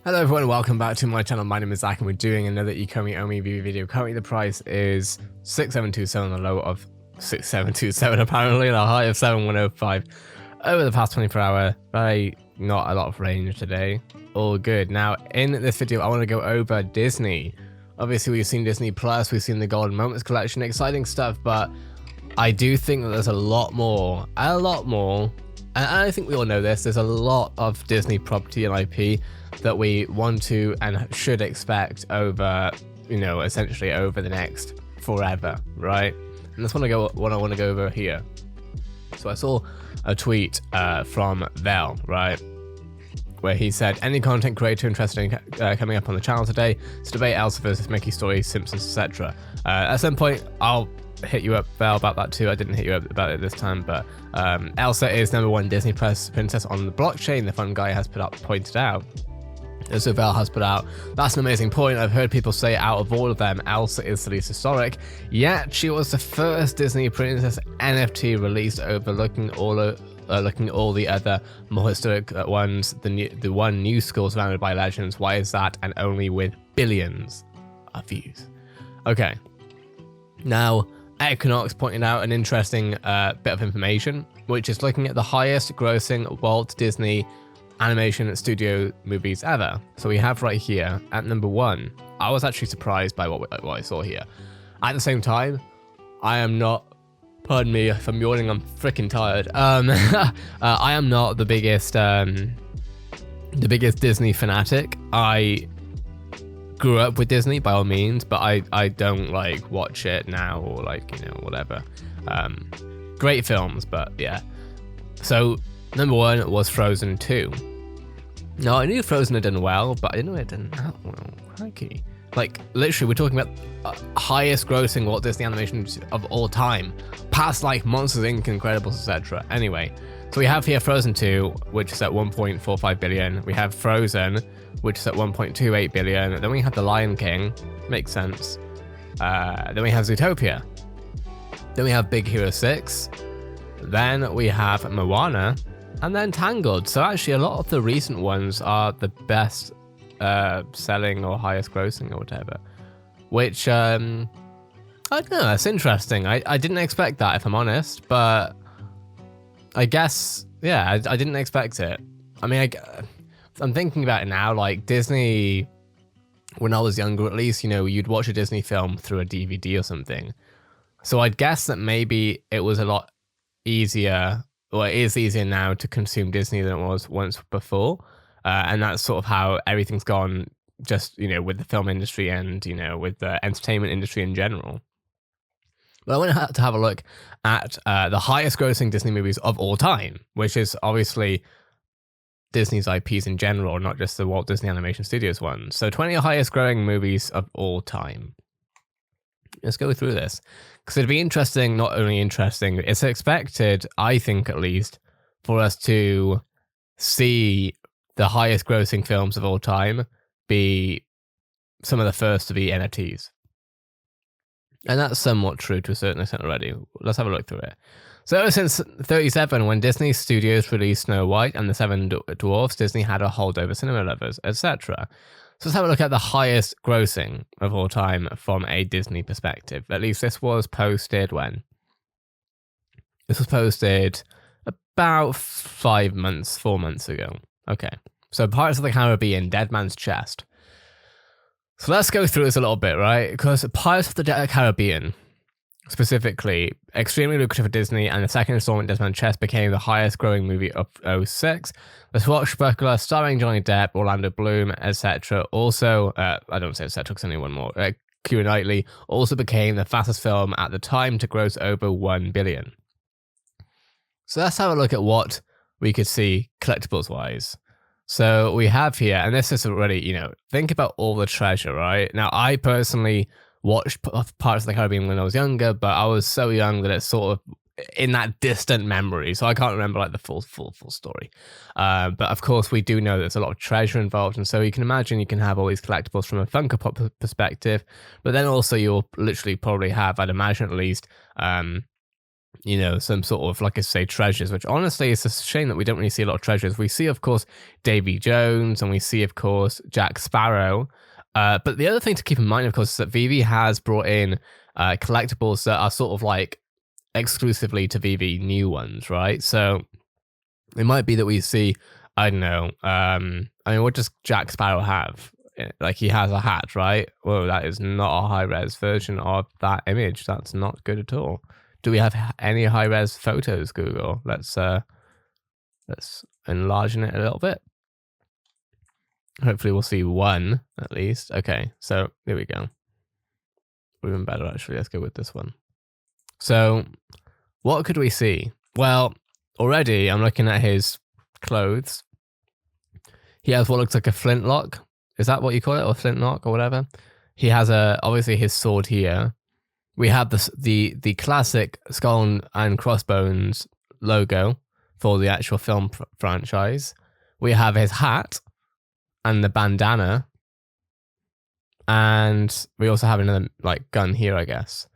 Hello everyone, welcome back to my channel. My name is Zach and we're doing another ECOMI OMI VeVe video. Currently the price is 6727, the low of 6727 apparently, the high of 7105 over the past 24 hour. Very not a lot of range today. All good. Now in this video I want to go over Disney. Obviously we've seen Disney Plus, we've seen the Golden Moments collection, exciting stuff, but I do think that there's a lot more, and I think we all know this, there's a lot of Disney property and IP that we want to and should expect over, essentially over the next forever, right? And that's what I want to go over here. So I saw a tweet from Vel, right, where he said, any content creator interested in coming up on the channel today to debate Elsa versus Mickey stories, Simpsons, etc. At some point, I'll hit you up, Val, about that too. I didn't hit you up about it this time, but Elsa is #1 Disney princess on the blockchain, the fun guy has pointed out. As Val has put out, that's an amazing point. I've heard people say out of all of them, Elsa is the least historic, yet she was the first Disney princess NFT released, overlooking all the other more historic ones. The one new school surrounded by legends. Why is that? And only with billions of views. Okay, now Equinox pointed out an interesting bit of information, which is looking at the highest grossing Walt Disney animation studio movies ever. So we have right here at #1. I was actually surprised by what I saw here. At the same time, I am not, pardon me if I'm yawning, I'm freaking tired. I am not the biggest Disney fanatic. I grew up with Disney by all means, but I don't like watch it now or whatever. Great films, but yeah. So #1 was Frozen 2. Now, I knew Frozen had done well, but I didn't know it did that well. Crikey. Like, literally, we're talking about highest grossing Walt Disney animations of all time. Past, like, Monsters, Inc., Incredibles, etc. Anyway, so we have here Frozen 2, which is at 1.45 billion. We have Frozen, which is at 1.28 billion. Then we have The Lion King. Makes sense. Then we have Zootopia. Then we have Big Hero 6. Then we have Moana, and then Tangled. So actually a lot of the recent ones are the best selling or highest grossing or whatever, which I don't know, that's interesting. I didn't expect that, if I'm honest, but I guess, yeah, I didn't expect it. I mean, I'm thinking about it now, like Disney, when I was younger at least, you'd watch a Disney film through a DVD or something. So I'd guess that maybe it was a lot easier, or it is easier now to consume Disney than it was once before, and that's sort of how everything's gone, just with the film industry and with the entertainment industry in general. But I want to have a look at the highest grossing Disney movies of all time, which is obviously Disney's IPs in general, not just the Walt Disney Animation Studios ones. So 20 highest growing movies of all time. Let's go through this, because it'd be interesting, not only interesting, it's expected, I think at least, for us to see the highest grossing films of all time be some of the first to be NFTs. And that's somewhat true to a certain extent already. Let's have a look through it. So ever since 37, when Disney Studios released Snow White and the Seven Dwarfs, Disney had a holdover cinema lovers, etc. So let's have a look at the highest grossing of all time from a Disney perspective. At least this was posted when? This was posted about 4 months ago. Okay, so Pirates of the Caribbean, Dead Man's Chest. So let's go through this a little bit, right? Because Pirates of the Caribbean, specifically, extremely lucrative for Disney, and the second installment, Dead Man's Chest, became the highest growing movie of 2006. The swashbuckler, starring Johnny Depp, Orlando Bloom, etc. Also, I don't say etc. because only one more. Keira Knightley also became the fastest film at the time to gross over 1 billion. So let's have a look at what we could see collectibles wise. So we have here, and this is already, think about all the treasure, right? Now, I personally watched Pirates of the Caribbean when I was younger, but I was so young that it's sort of in that distant memory, so I can't remember like the full story. But of course, we do know there's a lot of treasure involved, and so you can imagine you can have all these collectibles from a Funko Pop perspective, but then also you'll literally probably have, I'd imagine at least, you know, some sort of, like I say, treasures, which honestly, it's a shame that we don't really see a lot of treasures. We see, of course, Davy Jones, and we see, of course, Jack Sparrow. But the other thing to keep in mind, of course, is that VeVe has brought in collectibles that are sort of like exclusively to VeVe new ones, right? So it might be that we see, I don't know, I mean, what does Jack Sparrow have? Like, he has a hat, right? Whoa, that is not a high-res version of that image. That's not good at all. Do we have any high-res photos, Google? Let's enlarge it a little bit. Hopefully we'll see one, at least. Okay, so there we go. Even better, actually. Let's go with this one. So, what could we see? Well, already I'm looking at his clothes. He has what looks like a flintlock. Is that what you call it? Or flintlock or whatever? He has obviously his sword here. We have the classic skull and crossbones logo for the actual film franchise. We have his hat and the bandana. And we also have another like gun here, I guess.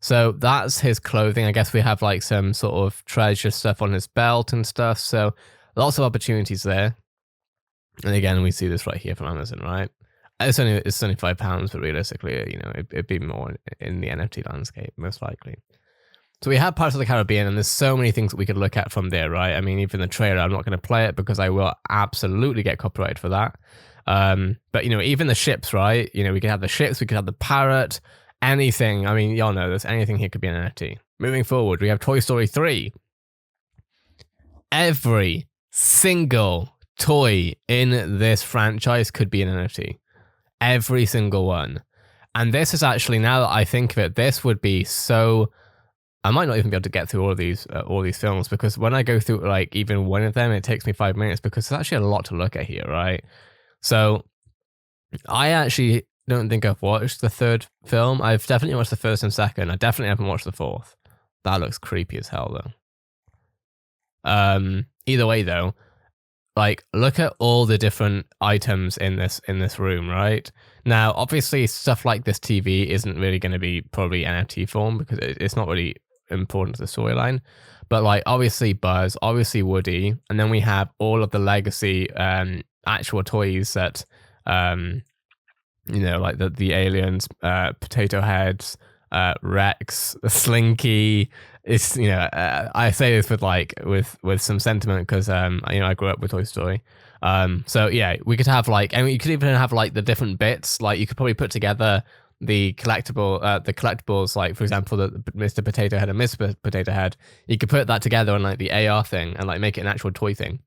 So that's his clothing. I guess we have like some sort of treasure stuff on his belt and stuff. So lots of opportunities there. And again, we see this right here from Amazon, right? It's only £5, but realistically, you know, it'd be more in the NFT landscape, most likely. So we have Pirates of the Caribbean, and there's so many things that we could look at from there, right? I mean, even the trailer, I'm not going to play it because I will absolutely get copyrighted for that. But, you know, even the ships, right? You know, we could have the ships, we could have the parrot, anything. I mean, y'all know this. Anything here could be an NFT. Moving forward, we have Toy Story 3. Every single toy in this franchise could be an NFT. Every single one. And this is actually, now that I think of it, this would be so... I might not even be able to get through all these films, because when I go through like even one of them, it takes me 5 minutes, because there's actually a lot to look at here, right? So I actually don't think I've watched the third film. I've definitely watched the first and second. I definitely haven't watched the fourth. That looks creepy as hell, though. Either way, though, like, look at all the different items in this room, right? Now, obviously, stuff like this TV isn't really going to be probably NFT form, because it's not really important to the storyline. But like, obviously Buzz, obviously Woody, and then we have all of the legacy actual toys that you know, like the aliens, Potato Heads, Rex, Slinky. It's, you know, I say this with some sentiment, because you know, I grew up with Toy Story. So yeah, we could have like, and you could even have like the different bits. Like, you could probably put together the collectibles, like, for example, the Mr. Potato Head and Miss Potato Head. You could put that together on like the AR thing and like make it an actual toy thing.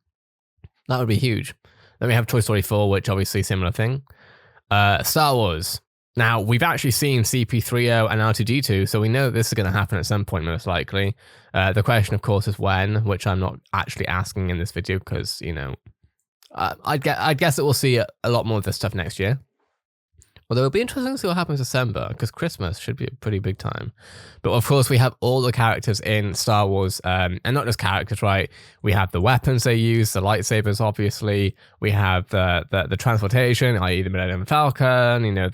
That would be huge. Then we have Toy Story 4, which obviously similar thing. Star Wars. Now, we've actually seen CP3O and R2D2, so we know this is going to happen at some point, most likely. The question, of course, is when, which I'm not actually asking in this video, because, you know, I'd guess that we'll see a lot more of this stuff next year. Although it'll be interesting to see what happens in December, because Christmas should be a pretty big time. But of course, we have all the characters in Star Wars, and not just characters, right? We have the weapons they use, the lightsabers, obviously. We have the transportation, i.e. the Millennium Falcon, you know,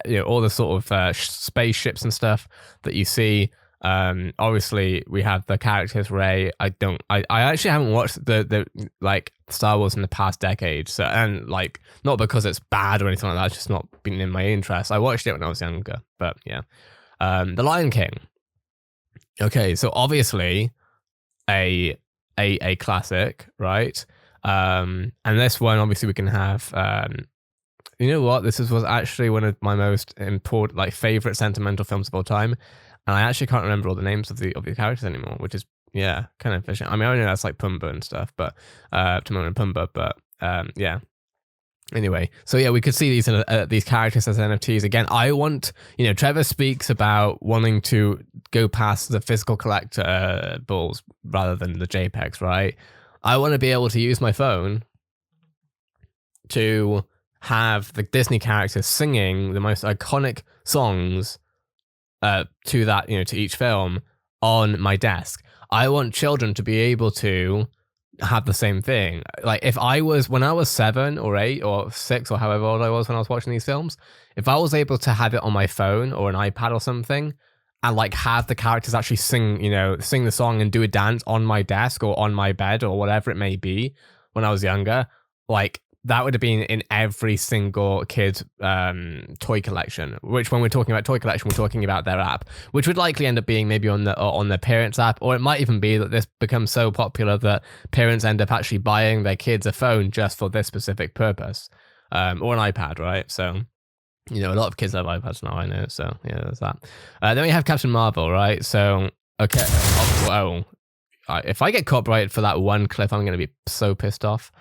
you know, all the sort of spaceships and stuff that you see. Obviously we have the characters. Rey. I actually haven't watched the like Star Wars in the past decade, so, and like, not because it's bad or anything like that, it's just not been in my interest. I watched it when I was younger, but yeah. The Lion King. Okay, so obviously a classic, right? And this one, obviously, we can have you know what, was actually one of my most important, like, favorite sentimental films of all time. And I actually can't remember all the names of the characters anymore, which is, yeah, kind of efficient. I mean, I know that's like Pumbaa and stuff, but Timon and Pumbaa, but yeah. Anyway, so yeah, we could see these characters as NFTs. Again, I want, you know, Trevor speaks about wanting to go past the physical collectibles rather than the JPEGs, right? I want to be able to use my phone to have the Disney characters singing the most iconic songs to that, you know, to each film on my desk. I want children to be able to have the same thing. Like, when I was 7 or 8 or 6 or however old I was when I was watching these films, if I was able to have it on my phone or an iPad or something, and like have the characters actually sing, sing the song and do a dance on my desk or on my bed or whatever it may be when I was younger, like that would have been in every single kid's toy collection. Which, when we're talking about toy collection, we're talking about their app, which would likely end up being maybe on their parents' app, or it might even be that this becomes so popular that parents end up actually buying their kids a phone just for this specific purpose, or an iPad, right? So, a lot of kids have iPads now, I know. So yeah, there's that. Then we have Captain Marvel, right? So okay, if I get copyrighted for that one clip, I'm gonna be so pissed off.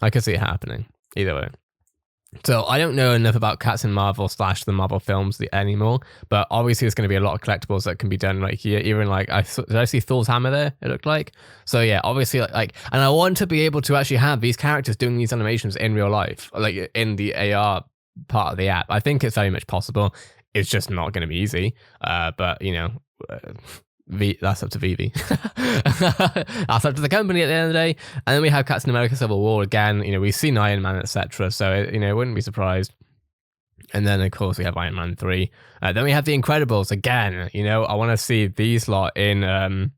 I can see it happening either way. So I don't know enough about Captain Marvel / the Marvel films anymore, but obviously there's going to be a lot of collectibles that can be done right here. Even like, did I see Thor's hammer there? It looked like. So yeah, obviously like, and I want to be able to actually have these characters doing these animations in real life, like in the AR part of the app. I think it's very much possible. It's just not going to be easy. But that's up to VeVe. That's up to the company at the end of the day. And then we have Captain America Civil War again. We've seen Iron Man, etc. So wouldn't be surprised. And then of course we have Iron Man 3. Then we have the Incredibles again. I want to see these lot in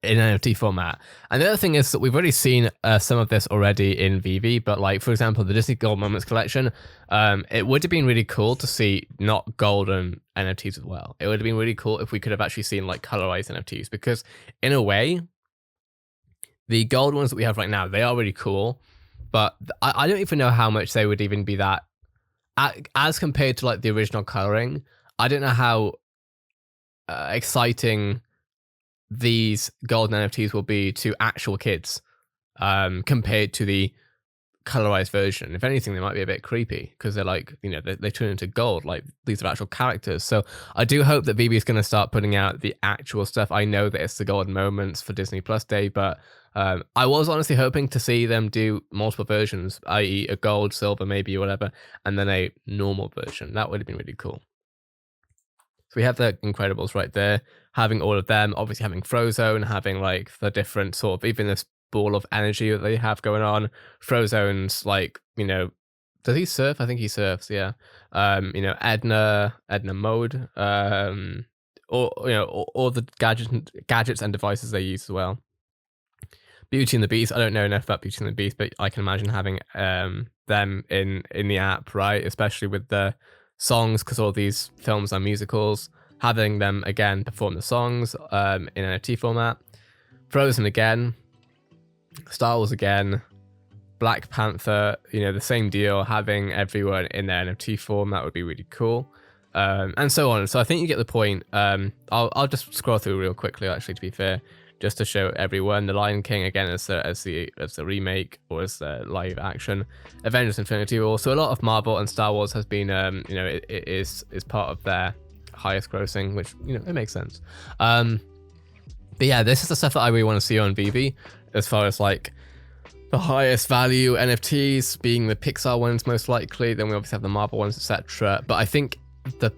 NFT format. And the other thing is that we've already seen some of this already in VeVe, but like, for example, the Disney Gold Moments collection, it would have been really cool to see not golden NFTs as well. It would have been really cool if we could have actually seen like colorized NFTs, because in a way, the gold ones that we have right now, they are really cool, but I don't even know how much they would even be that, as compared to like the original coloring. I don't know how exciting these golden NFTs will be to actual kids compared to the colorized version. If anything, they might be a bit creepy because they're like, they turn into gold, like these are actual characters. So I do hope that VeVe is going to start putting out the actual stuff. I know that it's the golden moments for Disney Plus Day, but I was honestly hoping to see them do multiple versions, i.e. a gold, silver, maybe, whatever, and then a normal version. That would have been really cool. So we have the Incredibles right there, having all of them, obviously having Frozone, having like the different sort of, even this ball of energy that they have going on. Frozone's like, does he surf? I think he surfs, yeah. Edna mode, all the gadgets and devices they use as well. Beauty and the Beast, I don't know enough about Beauty and the Beast, but I can imagine having them in the app, right? Especially with the songs, because all these films are musicals, having them again perform the songs in NFT format. Frozen again, Star Wars again, Black Panther, the same deal, having everyone in their NFT form. That would be really cool, and so on. So I think you get the point. I'll just scroll through real quickly, actually, to be fair, just to show everyone. The Lion King again as the remake, or as the live action. Avengers Infinity War. So a lot of Marvel and Star Wars has been it is part of their highest grossing, which it makes sense. But yeah, this is the stuff that I really want to see on VeVe, as far as like the highest value NFTs being the Pixar ones most likely. Then we obviously have the Marvel ones, etc. But I think the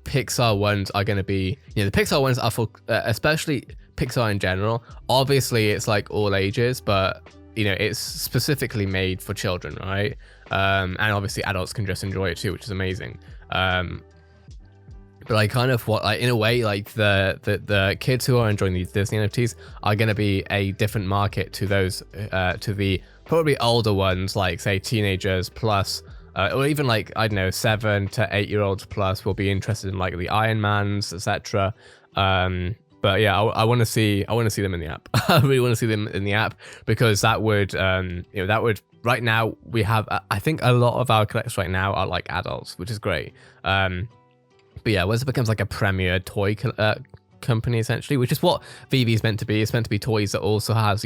Pixar ones are going to be, the Pixar ones are for especially Pixar in general. Obviously it's like all ages, but it's specifically made for children, right? And obviously adults can just enjoy it too, which is amazing. But I kind of in a way, like the kids who are enjoying these Disney NFTs are going to be a different market to those to the probably older ones, like say teenagers plus, or even like, I don't know, 7 to 8 year olds plus will be interested in like the Iron Mans, etc. But yeah, I want to see them in the app. I really want to see them in the app, because that would right now we have, I think a lot of our collectors right now are like adults, which is great. But yeah, once it becomes like a premier toy company, essentially, which is what VeVe is meant to be. It's meant to be toys that also has,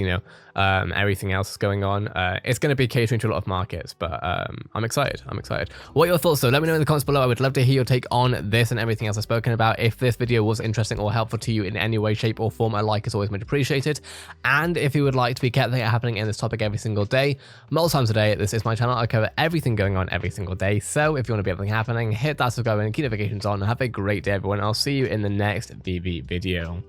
everything else going on. It's going to be catering to a lot of markets, but I'm excited. What are your thoughts though? Let me know in the comments below. I would love to hear your take on this and everything else I've spoken about. If this video was interesting or helpful to you in any way, shape or form, a like is always much appreciated. And if you would like to be kept happening in this topic every single day, multiple times a day, this is my channel. I cover everything going on every single day. So if you want to be everything happening, hit that subscribe and keep notifications on. Have a great day, everyone. I'll see you in the next VeVe video.